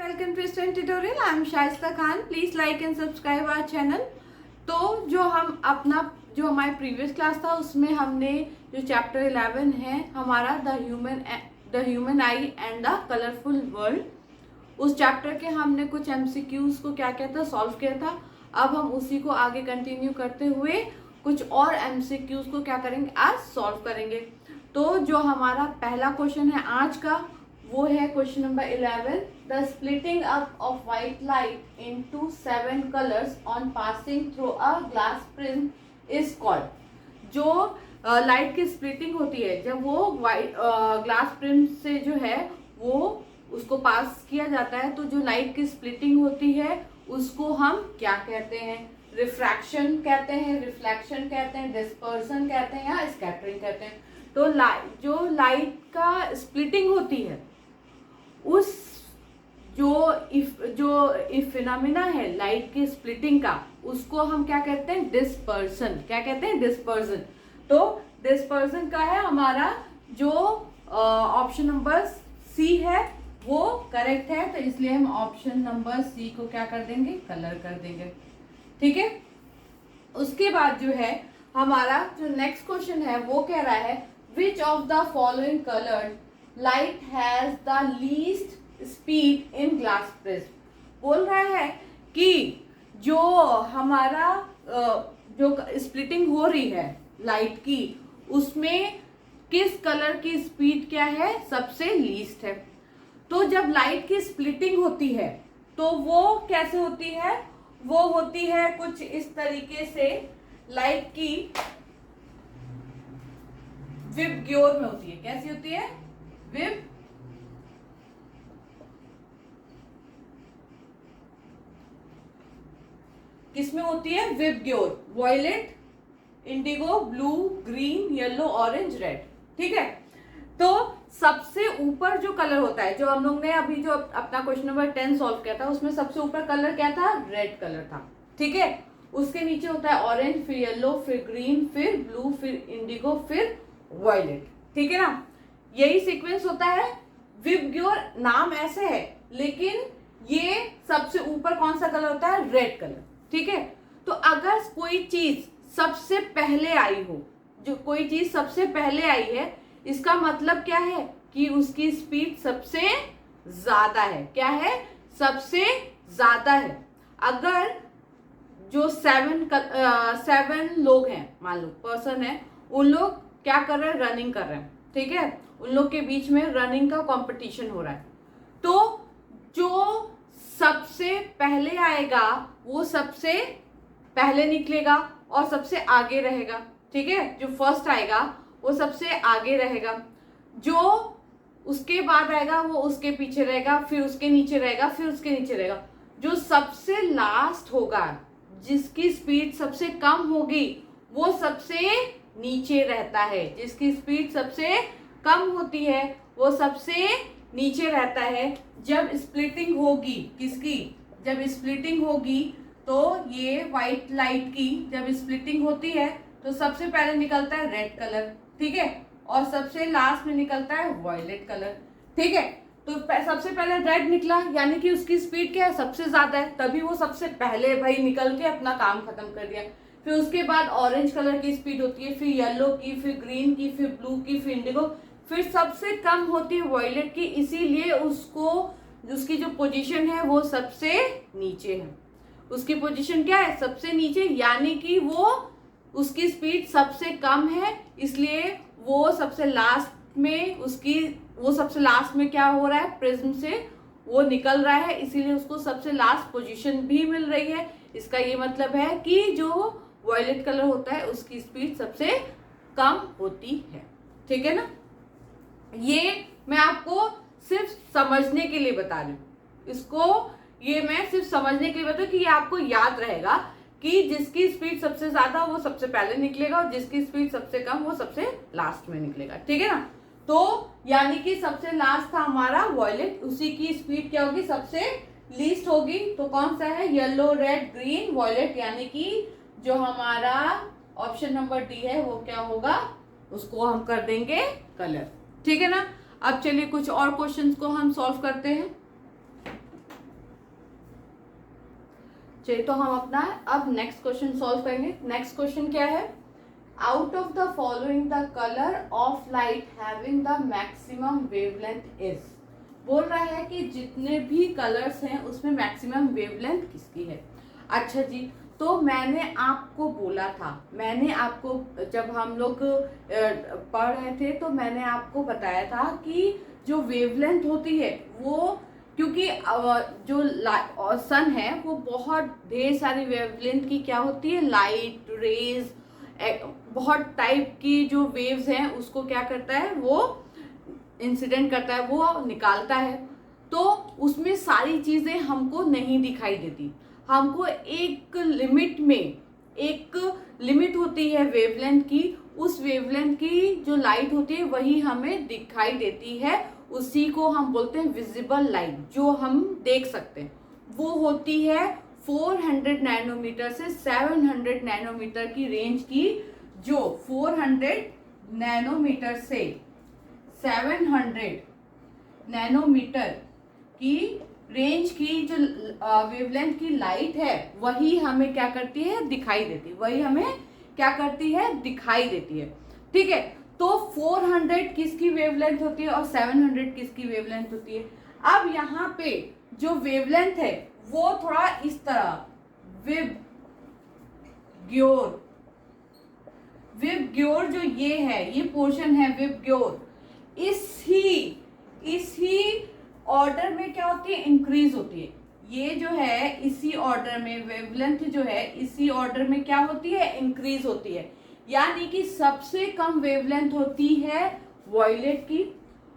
welcome to Student Tutorial. I am Shaista Khan. Please like and subscribe our channel. तो जो हमारे previous class था उसमें हमने जो चैप्टर 11 है हमारा the human I and the colourful world, उस चैप्टर के हमने कुछ एमसीक्यूज को क्या था सॉल्व किया था. अब हम उसी को आगे कंटिन्यू करते हुए कुछ और एमसीक्यूज को क्या करेंगे आज सॉल्व करेंगे. तो जो हमारा पहला क्वेश्चन है आज का वो है question number 11. The splitting up of white light into 7 colours on passing through a glass prism is called. जो लाइट की स्प्लिटिंग होती है जब वो वाइट ग्लास प्रिज्म से जो है वो उसको पास किया जाता है, तो जो लाइट की स्प्लिटिंग होती है उसको हम क्या कहते हैं? रिफ्रैक्शन कहते हैं, रिफ्लेक्शन कहते हैं, डिस्पर्सन कहते हैं या स्कैटरिंग कहते हैं. तो जो लाइट का स्प्लिटिंग होती है उस जो फिनोमेना है लाइट की स्प्लिटिंग का, उसको हम क्या कहते हैं? डिस्पर्सन. क्या कहते हैं? डिस्पर्सन. तो डिस्पर्सन का है हमारा जो ऑप्शन नंबर सी है वो करेक्ट है. तो इसलिए हम ऑप्शन नंबर सी को क्या कर देंगे? कलर कर देंगे. ठीक है. उसके बाद जो है हमारा जो नेक्स्ट क्वेश्चन है वो कह रहा है which of the following coloured light has the least speed in glass prism. बोल रहा है कि जो हमारा जो स्प्लिटिंग हो रही है लाइट की उसमें किस कलर की स्पीड क्या है? सबसे लीस्ट है. तो जब लाइट की स्प्लिटिंग होती है तो वो कैसे होती है? वो होती है कुछ इस तरीके से. लाइट की विबग्योर में होती है. कैसी होती है? विब किसमें होती है? VIBGYOR. Violet, indigo, blue, green, yellow, orange, red. ठीक है. तो सबसे ऊपर जो कलर होता है, जो हम लोग ने अभी जो अपना क्वेश्चन नंबर 10 सॉल्व किया था उसमें सबसे ऊपर कलर क्या था? रेड कलर था. ठीक है. उसके नीचे होता है ऑरेंज, फिर येलो, फिर ग्रीन, फिर ब्लू, फिर इंडिगो, फिर वॉयलेट. ठीक है ना. यही सीक्वेंस होता है. विबग्योर नाम ऐसे है लेकिन ये सबसे ऊपर कौन सा कलर होता है? Red colour. ठीक है. तो अगर कोई चीज सबसे पहले आई हो, जो कोई चीज सबसे पहले आई है, इसका मतलब क्या है? कि उसकी स्पीड सबसे ज्यादा है. क्या है? सबसे ज्यादा है. अगर जो 7 लोग हैं, मान लो पर्सन है, उन लोग क्या कर रहे हैं? रनिंग कर रहे हैं. ठीक है. उन लोग के बीच में रनिंग का कंपटीशन हो रहा है. तो जो सबसे पहले आएगा वो सबसे पहले निकलेगा और सबसे आगे रहेगा. ठीक है. जो फर्स्ट आएगा वो सबसे आगे रहेगा. जो उसके बाद आएगा वो उसके पीछे रहेगा, फिर उसके नीचे रहेगा, फिर उसके नीचे रहेगा. जो सबसे लास्ट होगा, जिसकी स्पीड सबसे कम होगी, वो सबसे नीचे रहता है. जिसकी स्पीड सबसे कम होती है वो सबसे नीचे रहता है. जब स्प्लिटिंग होगी किसकी? जब स्प्लिटिंग होगी तो ये व्हाइट लाइट की जब स्प्लिटिंग होती है तो सबसे पहले निकलता है रेड कलर. ठीक है. और सबसे लास्ट में निकलता है वॉयलेट कलर. ठीक है. तो सबसे पहले रेड निकला यानी कि उसकी स्पीड क्या है? सबसे ज्यादा है, तभी वो सबसे पहले भाई निकल के अपना काम खत्म कर दिया. फिर उसके बाद ऑरेंज कलर की स्पीड होती है, फिर येलो की, फिर ग्रीन की, फिर ब्लू की, फिर इंडिगो, फिर सबसे कम होती है वॉयलेट की. इसीलिए उसकी जो पोजीशन है वो सबसे नीचे है. उसकी पोजीशन क्या है? सबसे नीचे. यानी कि वो उसकी स्पीड सबसे कम है, इसलिए वो सबसे लास्ट में क्या हो रहा है? प्रिज्म से वो निकल रहा है, इसीलिए उसको सबसे लास्ट पोजीशन भी मिल रही है. इसका ये मतलब है कि जो वॉयलेट कलर होता है उसकी स्पीड सबसे कम होती है. ठीक है ना. ये मैं आपको सिर्फ समझने के लिए बता रही हूँ. ये मैं सिर्फ समझने के लिए बता रही हूँ कि ये आपको याद रहेगा कि जिसकी स्पीड सबसे ज्यादा वो सबसे पहले निकलेगा और जिसकी स्पीड सबसे कम वो सबसे लास्ट में निकलेगा. ठीक है ना. तो यानी कि सबसे लास्ट था हमारा वॉयलेट, उसी की स्पीड क्या होगी? सबसे लीस्ट होगी. तो कौन सा है? Yellow, red, green, violet. यानी कि जो हमारा ऑप्शन नंबर डी है वो क्या होगा? उसको हम कर देंगे कलर. ठीक है ना. अब चलिए कुछ और क्वेश्चंस को हम सॉल्व करते हैं. चलिए तो हम अपना अब नेक्स्ट क्वेश्चन सॉल्व करेंगे। नेक्स्ट क्वेश्चन क्या है, out of the following the colour of light having the maximum wavelength is. बोल रहा है कि जितने भी कलर्स हैं उसमें मैक्सिमम वेवलेंथ किसकी है। अच्छा जी, तो मैंने आपको बोला था, मैंने आपको जब हम लोग पढ़ रहे थे तो मैंने आपको बताया था कि जो वेवलेंथ होती है वो, क्योंकि जो सन है वो बहुत ढेर सारी वेवलेंथ की क्या होती है, लाइट रेज, बहुत टाइप की जो वेव्स हैं उसको क्या करता है, वो इंसिडेंट करता है, वो निकालता है। तो उसमें सारी चीज़ें हमको नहीं दिखाई देती, हमको एक लिमिट में, एक लिमिट होती है वेवलेंथ की, उस वेवलेंथ की जो लाइट होती है वही हमें दिखाई देती है, उसी को हम बोलते हैं विजिबल लाइट, जो हम देख सकते हैं। वो होती है 400 नैनोमीटर से 700 नैनोमीटर की रेंज की। जो 400 नैनोमीटर से 700 नैनोमीटर की रेंज की जो वेवलेंथ की लाइट है वही हमें क्या करती है, दिखाई देती है, वही हमें क्या करती है, दिखाई देती है। ठीक है, तो 400 किसकी वेवलेंथ होती है और 700 किसकी वेवलेंथ होती है। अब यहाँ पे जो वेवलेंथ है वो थोड़ा इस तरह विबग्योर जो ये है, ये पोर्शन है विबग्योर, इसी ऑर्डर में क्या होती है, इंक्रीज होती है। ये जो है इसी ऑर्डर में वेवलेंथ जो है इसी ऑर्डर में क्या होती है, इंक्रीज होती है। यानी कि सबसे कम वेवलेंथ होती है वॉयलेट की,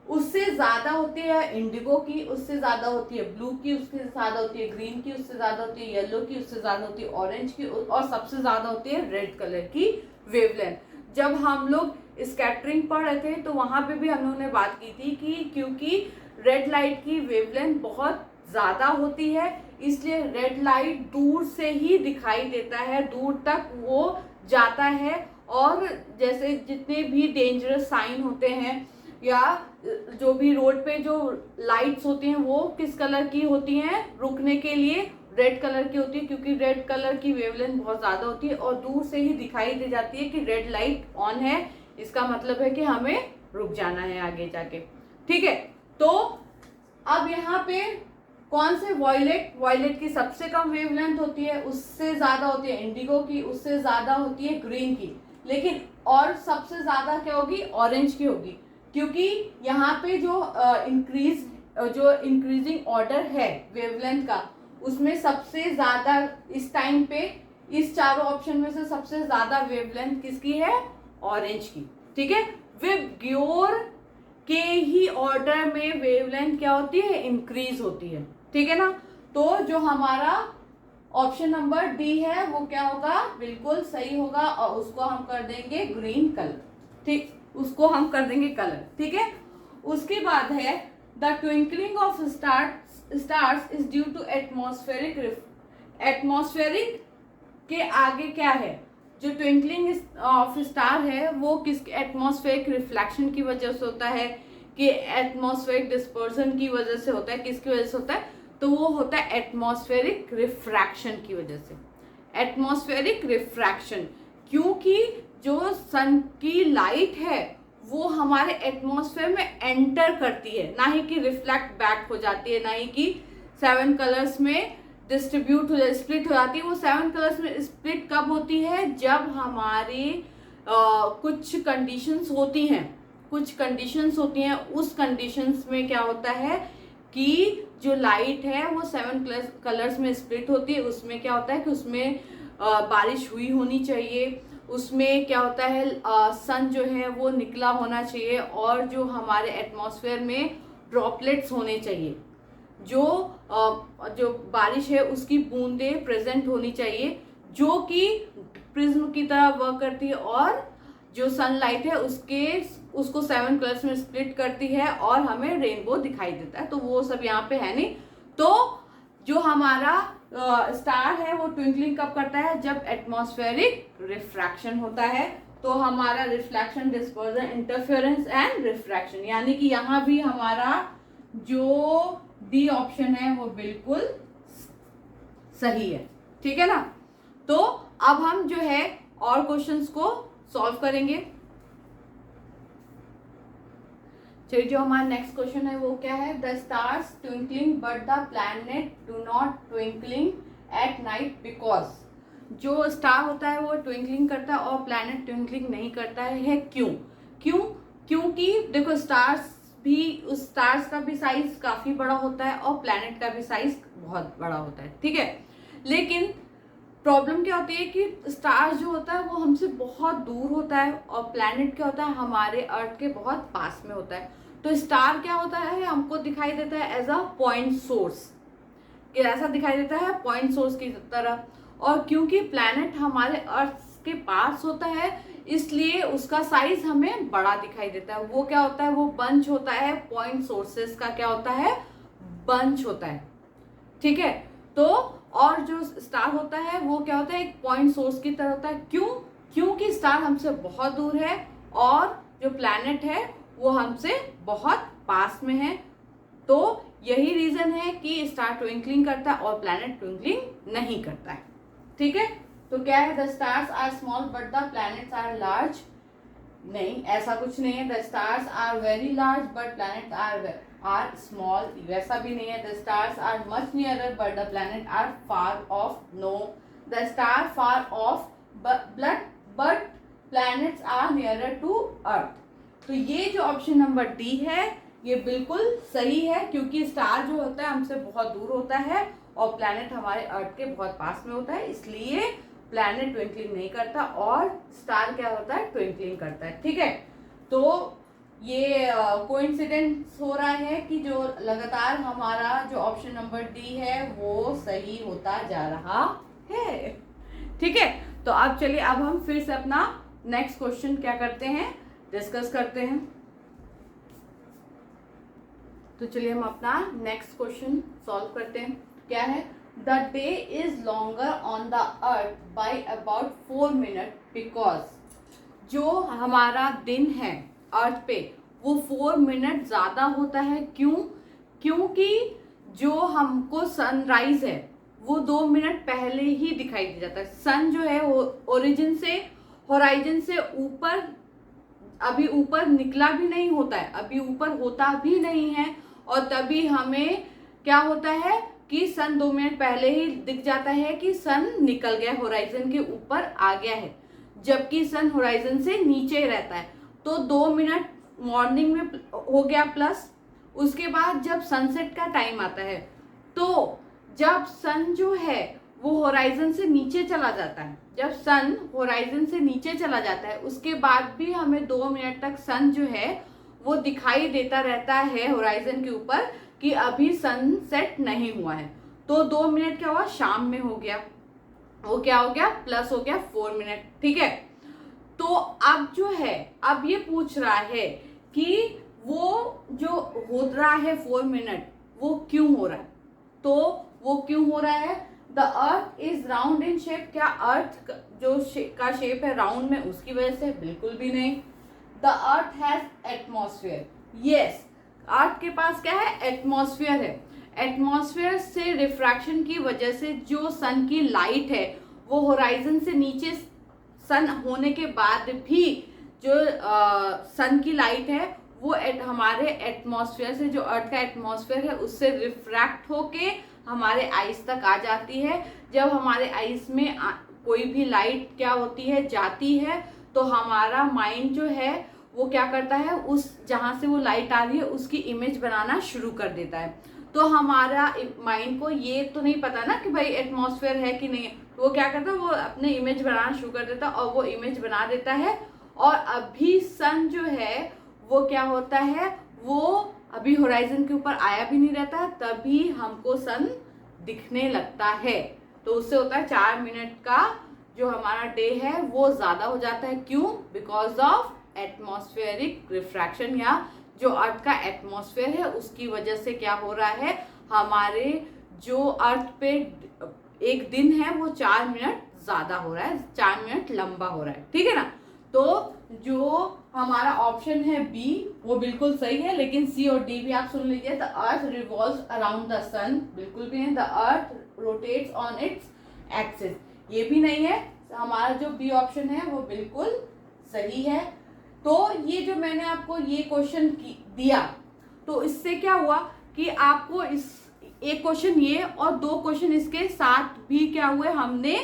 उससे ज्यादा होती है इंडिगो की, उससे ज्यादा होती है ब्लू की, उससे ज्यादा होती है ग्रीन की, उससे ज्यादा होती है येलो की, उससे ज्यादा होती है ऑरेंज की, और सबसे ज्यादा होती है रेड कलर की वेवलेंथ। जब हम लोग स्कैटरिंग पढ़ रहे थे तो वहां पे भी हम लोगों ने बात की थी कि क्योंकि रेड लाइट की वेवलेंथ बहुत ज्यादा होती है, इसलिए रेड लाइट दूर से ही दिखाई देता है, दूर तक वो जाता है। और जैसे जितने भी डेंजरस साइन होते हैं या जो भी रोड पे जो लाइट्स होती हैं वो किस कलर की होती हैं, रुकने के लिए रेड कलर की होती है, क्योंकि रेड कलर की वेवलेंथ बहुत ज्यादा होती है और दूर से ही दिखाई दे जाती है कि रेड लाइट ऑन है, इसका मतलब है कि हमें रुक जाना है आगे जाके। ठीक है, तो अब यहाँ पे कौन से वॉयलेट की सबसे कम वेवलेंथ होती है, उससे ज्यादा होती है इंडिगो की, उससे ज्यादा होती है ग्रीन की, लेकिन और सबसे ज्यादा क्या होगी, ऑरेंज की होगी, क्योंकि यहाँ पे जो इंक्रीजिंग ऑर्डर है वेवलेंथ का, उसमें सबसे ज्यादा इस टाइम पे इस चारों ऑप्शन में से सबसे ज्यादा वेवलेंथ किसकी है, ऑरेंज की। ठीक है, विबग्योर के ही ऑर्डर में वेवलेंथ क्या होती है, इंक्रीज होती है। ठीक है ना, तो जो हमारा ऑप्शन नंबर डी है वो क्या होगा, बिल्कुल सही होगा, और उसको हम कर देंगे ग्रीन कलर। ठीक, उसको हम कर देंगे कलर। ठीक है, उसके बाद है the twinkling of stars is due to atmospheric के आगे क्या है, जो ट्विंकलिंग ऑफ स्टार है वो किस एटमॉस्फेरिक रिफ्लेक्शन की वजह से होता है कि एटमॉस्फेरिक डिस्पर्सन की वजह से होता है, किसकी वजह से होता है, तो वो होता है एटमॉस्फेरिक रिफ्रैक्शन की वजह से। एटमॉस्फेरिक रिफ्रैक्शन, क्योंकि जो सन की लाइट है वो हमारे एटमॉस्फेयर में एंटर करती है, ना ही कि रिफ्लेक्ट बैक हो जाती है, ना ही कि 7 कलर्स में डिस्ट्रीब्यूट हो जाती, स्प्लिट हो जाती है। वो 7 कलर्स में स्प्लिट कब होती है, जब हमारी कुछ कंडीशंस होती हैं, उस कंडीशंस में क्या होता है कि जो लाइट है वो 7 कलर्स में स्प्लिट होती है। उसमें क्या होता है कि उसमें बारिश हुई होनी चाहिए, उसमें क्या होता है सन जो है वो निकला होना चाहिए, और जो हमारे एटमॉस्फेयर में ड्रॉपलेट्स होने चाहिए, जो बारिश है उसकी बूंदें प्रेजेंट होनी चाहिए, जो कि प्रिज्म की तरह वर्क करती है, और जो सनलाइट है उसको 7 कलर्स में स्प्लिट करती है और हमें रेनबो दिखाई देता है। तो वो सब यहाँ पे है नहीं। तो जो हमारा स्टार है वो ट्विंकलिंग कब करता है, जब एटमॉस्फेरिक रिफ्रैक्शन होता है। तो हमारा reflection, dispersion, interference and refraction, यानी कि यहाँ भी हमारा जो डी ऑप्शन है वो बिल्कुल सही है। ठीक है ना। तो अब हम जो है और क्वेश्चंस को सॉल्व करेंगे। चलिए, जो हमारा नेक्स्ट क्वेश्चन है वो क्या है, the stars twinkling but the planet do not twinkling at night because, जो स्टार होता है वो ट्विंकलिंग करता है और प्लैनेट ट्विंकलिंग नहीं करता है क्यों? क्योंकि देखो उस स्टार्स का भी साइज काफी बड़ा होता है और प्लैनेट का भी साइज बहुत बड़ा होता है, ठीक है। लेकिन प्रॉब्लम क्या होती है कि स्टार जो होता है वो हमसे बहुत दूर होता है और प्लैनेट क्या होता है हमारे अर्थ के बहुत पास में होता है। तो स्टार क्या होता है, हमको दिखाई देता है एज अ पॉइंट सोर्स, ऐसा दिखाई देता है पॉइंट सोर्स की तरह। और क्योंकि प्लैनेट हमारे अर्थ के पास होता है इसलिए उसका साइज हमें बड़ा दिखाई देता है। वो क्या होता है, वो बंच होता है, पॉइंट सोर्सेस का क्या होता है, बंच होता है, ठीक है। तो और जो स्टार होता है वो क्या होता है, एक पॉइंट सोर्स की तरह होता है। क्योंकि स्टार हमसे बहुत दूर है और जो प्लैनेट है वो हमसे बहुत पास में है। तो यही रीजन है कि स्टार ट्विंकलिंग करता है और प्लैनेट ट्विंकलिंग नहीं करता है, ठीक है। तो क्या है, the stars are small but the planets are large, नहीं ऐसा कुछ नहीं है। The stars are very large but planets are small, वैसा भी नहीं है। The stars are much nearer but the planet are far off, no. The star far off but planets are nearer to earth. तो ये जो option number D है ये बिल्कुल सही है, क्योंकि स्टार जो होता है हमसे बहुत दूर होता है और प्लैनेट हमारे अर्थ के बहुत पास में होता है, इसलिए प्लैनेट ट्विंकलिंग नहीं करता और स्टार क्या होता है, ट्विंकलिंग करता है, ठीक है। तो ये कोइंसिडेंस हो रहा है कि जो लगातार हमारा जो ऑप्शन नंबर डी है वो सही होता जा रहा है, ठीक है। तो अब चलिए, अब हम फिर से अपना नेक्स्ट क्वेश्चन क्या करते हैं, डिस्कस करते हैं। तो चलिए हम अपना नेक्स्ट क्वेश्चन सॉल्व करते हैं। क्या है, the day is longer on the earth by about 4 minute because, जो हमारा दिन है अर्थ पे वो 4 मिनट ज्यादा होता है। क्योंकि जो हमको सनराइज है वो 2 मिनट पहले ही दिखाई दे जाता है। सन जो है ओरिजिन से होराइजन से ऊपर, अभी ऊपर निकला भी नहीं होता है, अभी ऊपर होता भी नहीं है, और तभी हमें क्या होता है कि सन 2 मिनट पहले ही दिख जाता है कि सन निकल गया, होराइजन के ऊपर आ गया है, जबकि सन होराइजन से नीचे रहता है। तो 2 मिनट मॉर्निंग में हो गया, प्लस उसके बाद जब सनसेट का टाइम आता है तो जब सन जो है वो होराइजन से नीचे चला जाता है, जब सन होराइजन से नीचे चला जाता है उसके बाद भी हमें 2 मिनट तक सन जो है वो दिखाई देता रहता है होराइजन के ऊपर कि अभी सनसेट नहीं हुआ है। तो 2 मिनट क्या हुआ, शाम में हो गया, वो क्या हो गया, प्लस हो गया 4 मिनट, ठीक है। तो अब जो है, अब ये पूछ रहा है कि वो जो हो रहा है 4 मिनट वो क्यों हो रहा है। तो वो क्यों हो रहा है, the earth is round in shape, क्या अर्थ जो का शेप है राउंड में उसकी वजह से, बिल्कुल भी नहीं। The earth has atmosphere, yes, earth के पास क्या है, एटमॉस्फेयर है। एटमॉस्फेयर से रिफ्रैक्शन की वजह से जो सन की लाइट है वो होराइजन से नीचे, सन होने के बाद भी जो सन की लाइट है वो हमारे एटमॉस्फेयर से, जो अर्थ का एटमॉस्फेयर है उससे रिफ्रैक्ट होके हमारे आइस तक आ जाती है। जब हमारे आइस में कोई भी लाइट क्या होती है, जाती है, तो हमारा माइंड जो है वो क्या करता है, उस जहाँ से वो लाइट आ रही है उसकी इमेज बनाना शुरू कर देता है। तो हमारा माइंड को ये तो नहीं पता ना कि भाई एटमॉस्फेयर है कि नहीं, तो वो क्या करता है, वो अपने इमेज बनाना शुरू कर देता है और वो इमेज बना देता है। और अभी सन जो है वो क्या होता है, वो अभी होराइजन के ऊपर आया भी नहीं रहता, तभी हमको सन दिखने लगता है। तो उससे होता है 4 मिनट का जो हमारा डे है वो ज्यादा हो जाता है। क्यों, बिकॉज ऑफ एटमॉस्फेरिक रिफ्रैक्शन, या जो अर्थ का एटमॉस्फेयर है उसकी वजह से क्या हो रहा है, हमारे जो अर्थ पे एक दिन है वो 4 मिनट ज्यादा हो रहा है, 4 मिनट लंबा हो रहा है, ठीक है ना। तो जो हमारा ऑप्शन है बी वो बिल्कुल सही है, लेकिन सी और डी भी आप सुन लीजिए। The earth revolves around the sun, बिल्कुल भी नहीं। The earth rotates on its axis, ये भी नहीं है। हमारा जो बी ऑप्शन है वो बिल्कुल सही है। तो ये जो मैंने आपको ये क्वेश्चन दिया, तो इससे क्या हुआ कि आपको इस एक क्वेश्चन ये और 2 क्वेश्चन इसके साथ भी क्या हुए, हमने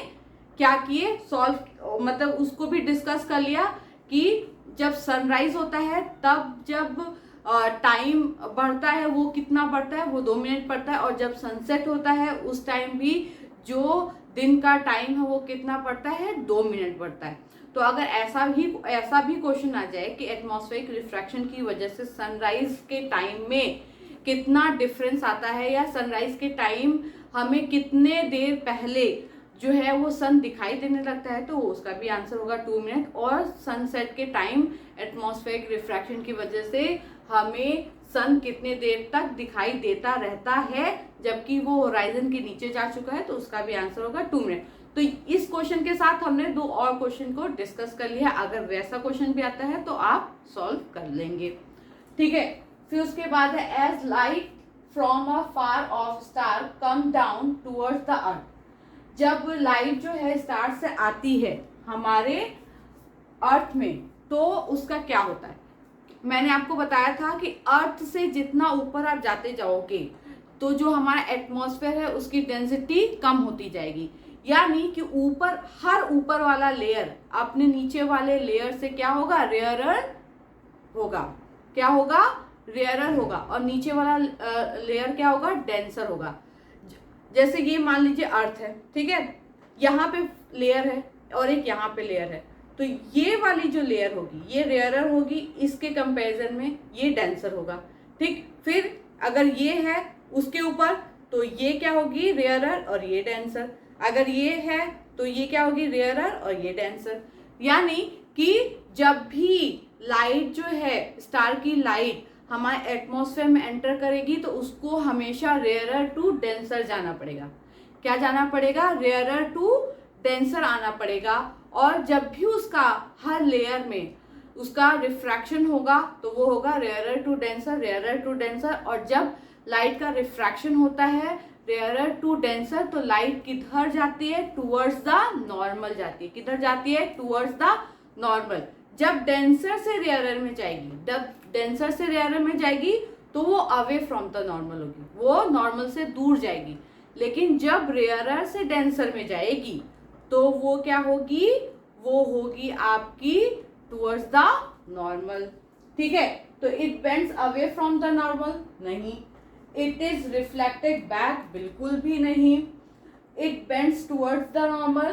क्या किए, सॉल्व, मतलब उसको भी डिस्कस कर लिया कि जब सनराइज होता है तब जब टाइम बढ़ता है वो कितना बढ़ता है, वो 2 मिनट बढ़ता है, और जब सनसेट होता है उस टाइम भी जो दिन का टाइम है वो कितना पड़ता है, 2 मिनट बढ़ता है। तो अगर ऐसा भी क्वेश्चन आ जाए कि एटमॉस्फेरिक रिफ्रैक्शन की वजह से सनराइज के टाइम में कितना डिफरेंस आता है, या सनराइज के टाइम हमें कितने देर पहले जो है वो सन दिखाई देने लगता है, तो उसका भी आंसर होगा 2 मिनट। और सनसेट के टाइम एटमॉस्फेरिक रिफ्रैक्शन की वजह से हमें सन कितने देर तक दिखाई देता रहता है जबकि वो होराइजन के नीचे जा चुका है, तो उसका भी आंसर होगा 2 मिनट। तो इस क्वेश्चन के साथ हमने 2 और क्वेश्चन को डिस्कस कर लिया। अगर वैसा क्वेश्चन भी आता है तो आप सॉल्व कर लेंगे, ठीक है। फिर उसके बाद है as light from a far off star come down towards the earth. जब लाइट जो है स्टार से आती है हमारे अर्थ में, तो उसका क्या होता है। मैंने आपको बताया था कि अर्थ से जितना ऊपर आप जाते जाओगे तो जो हमारा एटमॉस्फेयर है उसकी डेंसिटी कम होती जाएगी, यानी कि ऊपर हर ऊपर वाला लेयर अपने नीचे वाले लेयर से क्या होगा, रेयरर होगा। क्या होगा, रेयरर होगा। और नीचे वाला लेयर क्या होगा, डेंसर होगा। जैसे ये मान लीजिए अर्थ है, ठीक है, यहाँ पे लेयर है और एक यहाँ पे लेयर है, तो ये वाली जो लेयर होगी ये रेयरर होगी, इसके कंपैरिजन में ये डेंसर होगा, ठीक। फिर अगर ये है उसके ऊपर तो ये क्या होगी, रेयरर और ये डेंसर। अगर ये है तो ये क्या होगी, रेयरर और ये डेंसर। यानी कि जब भी लाइट जो है, स्टार की लाइट हमारे एटमॉस्फेयर में एंटर करेगी तो उसको हमेशा रेयरर टू डेंसर जाना पड़ेगा। क्या जाना पड़ेगा, रेयरर टू डेंसर आना पड़ेगा। और जब भी उसका हर लेयर में उसका रिफ्रैक्शन होगा तो वो होगा rarer to denser, rarer to denser. और जब लाइट का रिफ्रैक्शन होता है रेयरर टू डेंसर, तो लाइट किधर जाती है, टूवर्ड्स द नॉर्मल जाती है। किधर जाती है, टूवर्ड्स द नॉर्मल। जब डेंसर से रेयरर में जाएगी, जब डेंसर से रेयरर में जाएगी तो वो अवे फ्रॉम द नॉर्मल होगी, वो नॉर्मल से दूर जाएगी। लेकिन जब रेयरर से डेंसर में जाएगी तो वो क्या होगी, वो होगी आपकी टुवर्ड्स द नॉर्मल, ठीक है। तो it bends away from the normal, नहीं। इट इज रिफ्लेक्टेड बैक, बिल्कुल भी नहीं। It bends towards the normal,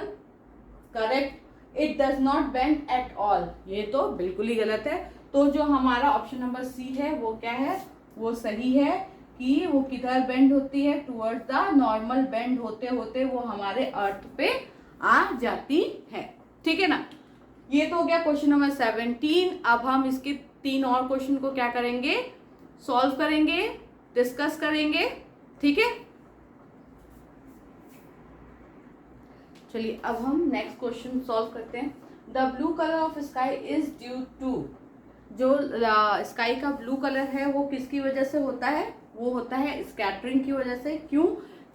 correct. It does not bend at all, ये तो बिल्कुल ही गलत है। तो जो हमारा ऑप्शन नंबर सी है वो क्या है, वो सही है कि वो किधर बेंड होती है, टुवर्ड्स द नॉर्मल। बेंड होते होते वो हमारे अर्थ पे आ जाती है, ठीक है ना। ये तो हो गया क्वेश्चन नंबर 17। अब हम इसके 3 और क्वेश्चन को क्या करेंगे, सॉल्व करेंगे, डिस्कस करेंगे, ठीक है। चलिए अब हम नेक्स्ट क्वेश्चन सॉल्व करते हैं। The blue colour of sky is due to, जो स्काई का ब्लू कलर है वो किसकी वजह से होता है, वो होता है स्कैटरिंग की वजह से। क्यों,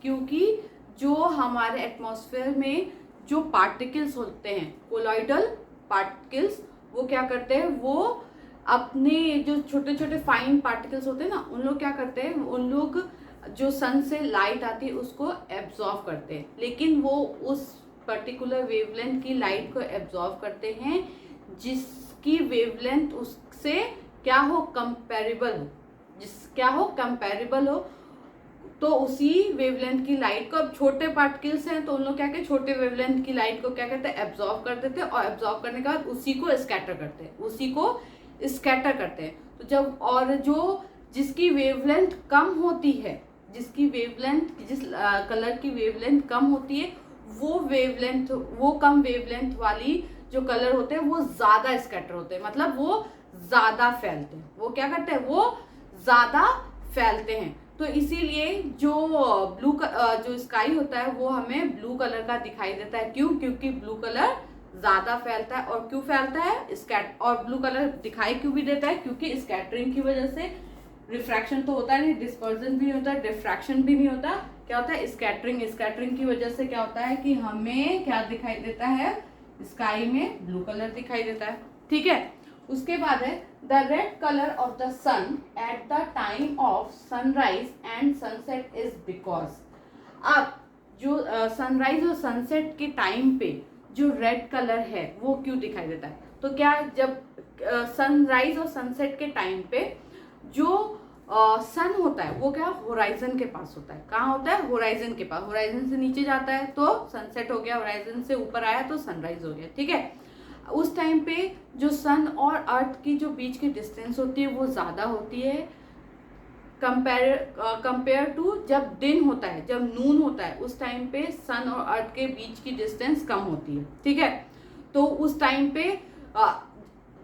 क्योंकि जो हमारे एटमॉस्फेयर में जो पार्टिकल्स होते हैं, कोलॉइडल पार्टिकल्स, वो क्या करते हैं, वो अपने जो छोटे छोटे फाइन पार्टिकल्स होते हैं ना, उन लोग क्या करते हैं, उन लोग जो सन से लाइट आती है उसको एब्जॉर्व करते हैं, लेकिन वो उस पर्टिकुलर वेवलेंथ की लाइट को एब्जॉर्व करते हैं जिसकी वेवलेंथ उससे क्या हो, कंपैरेबल हो, क्या हो, कंपैरेबल हो। तो उसी वेवलेंथ की लाइट को, अब छोटे पार्टिकल्स हैं तो उन लोग क्या कहते हैं, छोटे वेवलेंथ की लाइट को क्या कहते हैं, एब्जॉर्व कर देते हैं, और एब्जॉर्व करने के बाद उसी को स्कैटर करते हैं, उसी को स्कैटर करते हैं। तो जब, और जो जिसकी वेवलेंथ कम होती है, जिसकी वेवलेंथ, जिस कलर की वेवलेंथ कम होती है, वो वेवलेंथ, वो कम वेवलेंथ वाली जो कलर होते हैं वो ज्यादा स्कैटर होते हैं, मतलब वो ज्यादा फैलते हैं। वो क्या करते हैं, वो ज्यादा फैलते हैं। तो इसीलिए जो जो स्काई होता है वो हमें ब्लू कलर का दिखाई देता है। क्यों, क्योंकि ब्लू कलर ज्यादा फैलता है। और क्यों फैलता है, और ब्लू कलर दिखाई क्यों भी देता है, क्योंकि स्कैटरिंग की वजह से। रिफ्रैक्शन तो होता नहीं, डिस्पर्जन भी नहीं होता, डिफ्रैक्शन भी नहीं होता, क्या होता है, स्कैटरिंग। स्कैटरिंग की वजह से क्या होता है कि हमें क्या दिखाई देता है, स्काई में ब्लू कलर दिखाई देता है। ठीक है, उसके बाद है the red colour of the sun at the time of sunrise and sunset is because. अब जो सनराइज और सनसेट के टाइम पे जो रेड कलर है वो क्यों दिखाई देता है, तो क्या जब सनराइज और सनसेट के टाइम पे जो सन होता है वो क्या होराइजन के पास होता है। कहाँ होता है, होराइजन के पास। होराइजन से नीचे जाता है तो सनसेट हो गया, होराइजन से ऊपर आया तो सनराइज हो गया। ठीक है, उस टाइम पे जो सन और अर्थ की जो बीच की डिस्टेंस होती है वो ज़्यादा होती है कंपेयर टू जब दिन होता है, जब नून होता है, उस टाइम पे सन और अर्थ के बीच की डिस्टेंस कम होती है। ठीक है, तो उस टाइम पे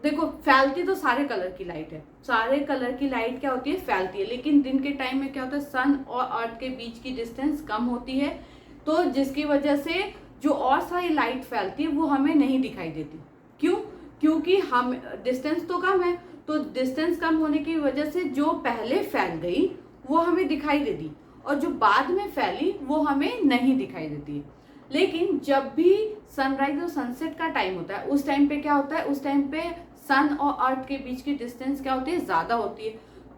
देखो फैलती तो सारे कलर की लाइट है, सारे कलर की लाइट क्या होती है, फैलती है, लेकिन दिन के टाइम में क्या होता है, सन और अर्थ के बीच की डिस्टेंस कम होती है, तो जिसकी वजह से जो और सारी लाइट फैलती है वो हमें नहीं दिखाई देती। क्यों, क्योंकि हम डिस्टेंस तो कम है, तो डिस्टेंस कम होने की वजह से जो पहले फैल गई वो हमें दिखाई देती और जो बाद में फैली वो हमें नहीं दिखाई देती। लेकिन जब भी सनराइज और सनसेट का टाइम होता है उस टाइम पे क्या होता है, उस टाइम पे सन और अर्थ के बीच की डिस्टेंस क्या होती है, ज़्यादा होती है,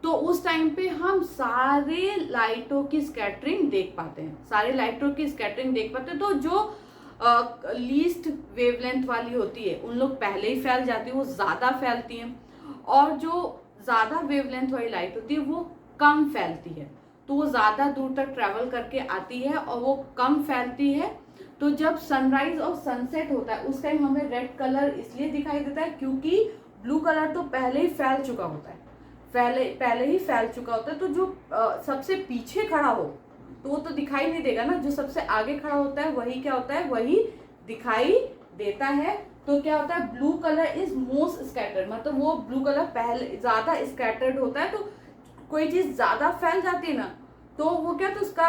तो उस टाइम पे हम सारे लाइटों की स्कैटरिंग देख पाते हैं, सारे लाइटों की स्कैटरिंग देख पाते हैं। तो जो लीस्ट वेवलेंथ वाली होती है उन लोग पहले ही फैल जाती है, वो ज़्यादा फैलती हैं, और जो ज़्यादा वेवलेंथ वाली लाइट होती है वो कम फैलती है, तो वो ज़्यादा दूर तक ट्रैवल करके आती है और वो कम फैलती है। तो जब सनराइज और सनसेट होता है उस टाइम हमें रेड कलर इसलिए दिखाई देता है क्योंकि ब्लू कलर तो पहले ही फैल चुका होता है, पहले ही फैल चुका होता है। तो जो सबसे पीछे खड़ा हो तो वो तो दिखाई नहीं देगा ना, जो सबसे आगे खड़ा होता है वही क्या होता है, वही दिखाई देता है। तो क्या होता है, blue colour is most scattered, मतलब वो ब्लू कलर पहले ज़्यादा स्कैटर्ड होता है। तो कोई चीज़ ज़्यादा फैल जाती है ना, तो वो क्या, तो उसका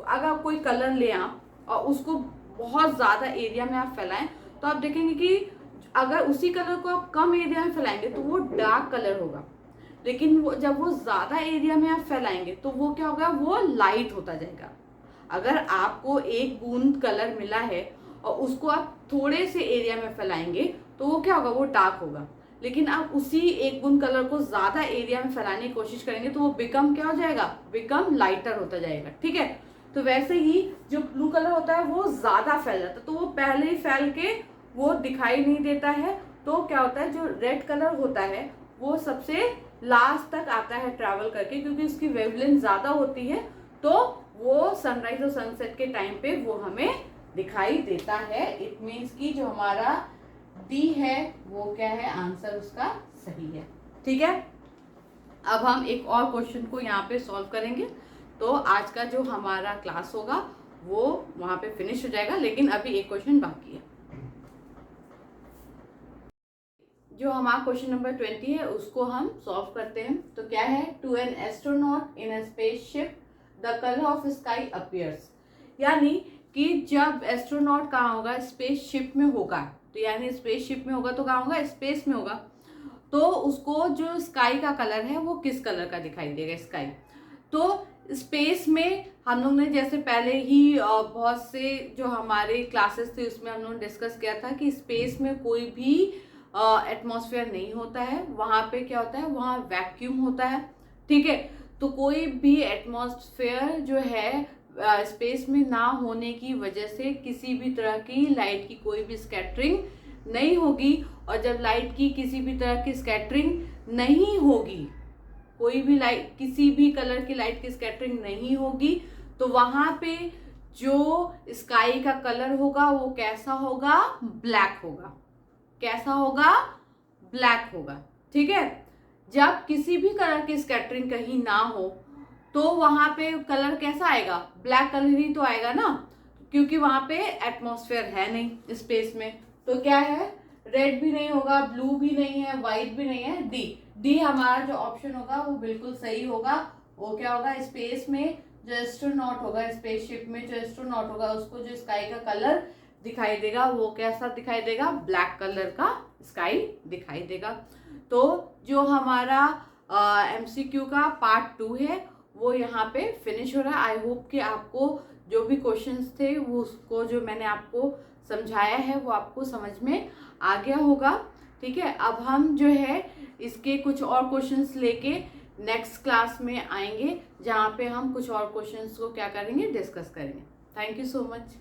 अगर कोई कलर ले आप और उसको बहुत ज़्यादा एरिया में आप फैलाएं तो आप देखेंगे कि अगर उसी कलर को आप कम एरिया में फैलाएंगे तो वो डार्क कलर होगा, लेकिन वो जब वो ज़्यादा एरिया में आप फैलाएंगे तो वो क्या होगा, वो लाइट होता जाएगा। अगर आपको एक बूंद कलर मिला है और उसको आप थोड़े से एरिया में फैलाएंगे तो वो क्या होगा, वो डार्क होगा, लेकिन आप उसी एक बूंद कलर को ज़्यादा एरिया में फैलाने की कोशिश करेंगे तो वो बिकम क्या हो जाएगा, बिकम लाइटर होता जाएगा। ठीक है, तो वैसे ही जो ब्लू कलर होता है वो ज़्यादा फैल जाता है, तो वो पहले ही फैल के वो दिखाई नहीं देता है। तो क्या होता है, जो रेड कलर होता है वो सबसे लास्ट तक आता है ट्रैवल करके, क्योंकि उसकी वेवलेंथ ज़्यादा होती है, तो वो सनराइज और सनसेट के टाइम पे वो हमें दिखाई देता है। इट मीन्स कि जो हमारा डी है वो क्या है, आंसर उसका सही है। ठीक है, अब हम एक और क्वेश्चन को यहाँ पे सॉल्व करेंगे, तो आज का जो हमारा क्लास होगा वो वहाँ पे फिनिश हो जाएगा, लेकिन अभी एक क्वेश्चन बाकी है। जो हमारा क्वेश्चन नंबर 20 है उसको हम सॉल्व करते हैं। तो क्या है, to an astronaut in a spaceship the colour of sky appears, यानी कि जब एस्ट्रोनॉट कहाँ होगा, स्पेसशिप में होगा, तो यानी स्पेसशिप में होगा तो कहाँ होगा, स्पेस में होगा, तो उसको जो स्काई का कलर है वो किस कलर का दिखाई देगा, स्काई। तो स्पेस में हम लोग ने जैसे पहले ही बहुत से जो हमारे क्लासेस थे उसमें हम लोग ने डिस्कस किया था कि स्पेस में कोई भी एटमॉस्फेयर नहीं होता है, वहाँ पे क्या होता है, वहाँ वैक्यूम होता है। ठीक है, तो कोई भी एटमॉस्फेयर जो है स्पेस में ना होने की वजह से किसी भी तरह की लाइट की कोई भी स्कैटरिंग नहीं होगी, और जब लाइट की किसी भी तरह की स्कैटरिंग नहीं होगी, कोई भी लाइट, किसी भी कलर की लाइट की स्कैटरिंग नहीं होगी, तो वहाँ पे जो स्काई का कलर होगा वो कैसा होगा, ब्लैक होगा। कैसा होगा, ब्लैक होगा। ठीक है, जब किसी भी कलर की स्कैटरिंग कहीं ना हो तो वहाँ पे कलर कैसा आएगा, ब्लैक कलर ही तो आएगा ना, क्योंकि वहाँ पे एटमॉस्फेयर है नहीं स्पेस में। तो क्या है, रेड भी नहीं होगा, ब्लू भी नहीं है, व्हाइट भी नहीं है, डी हमारा जो ऑप्शन होगा वो बिल्कुल सही होगा। वो क्या होगा, स्पेस में जो एस्ट्रोनॉट होगा, स्पेसशिप में जो एस्ट्रोनॉट होगा उसको जो स्काई का कलर दिखाई देगा वो कैसा दिखाई देगा, ब्लैक कलर का स्काई दिखाई देगा। तो जो हमारा MCQ का पार्ट 2 है वो यहाँ पे फिनिश हो रहा है। आई होप कि आपको जो भी क्वेश्चंस थे वो उसको जो मैंने आपको समझाया है वो आपको समझ में आ गया होगा। ठीक है, अब हम जो है इसके कुछ और क्वेश्चंस लेके नेक्स्ट क्लास में आएंगे, जहाँ पे हम कुछ और क्वेश्चंस को क्या करेंगे, डिस्कस करेंगे। Thank you so much.